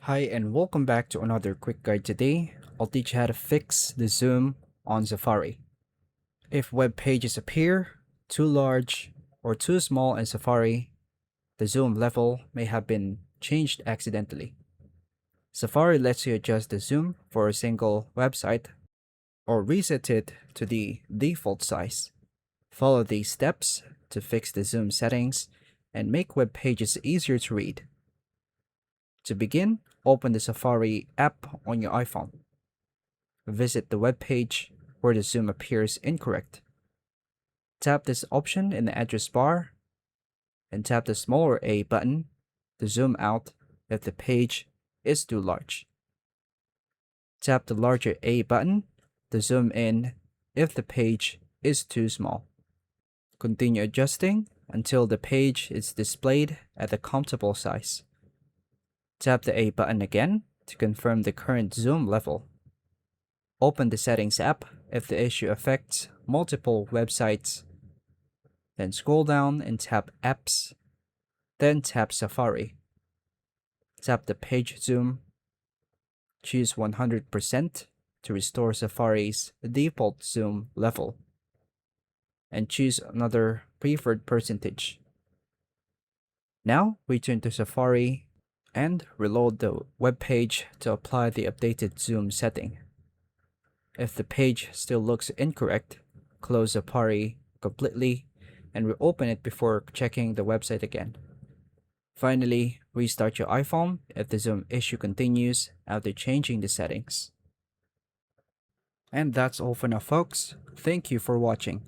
Hi and welcome back to another quick guide. Today, I'll teach you how to fix the zoom on Safari. If web pages appear too large or too small in Safari, the zoom level may have been changed accidentally. Safari lets you adjust the zoom for a single website or reset it to the default size. Follow these steps to fix the zoom settings and make web pages easier to read. To begin, open the Safari app on your iPhone. Visit the web page where the zoom appears incorrect. Tap this option in the address bar and tap the smaller A button to zoom out if the page is too large. Tap the larger A button to zoom in if the page is too small. Continue adjusting until the page is displayed at a comfortable size. Tap the A button again to confirm the current zoom level. Open the Settings app if the issue affects multiple websites. Then scroll down and tap Apps. Then tap Safari. Tap the page zoom. Choose 100% to restore Safari's default zoom level. And choose another preferred percentage. Now return to Safari and reload the web page to apply the updated zoom setting. If the page still looks incorrect, close Safari completely and reopen it before checking the website again. Finally, restart your iPhone if the zoom issue continues after changing the settings. And that's all for now, folks. Thank you for watching.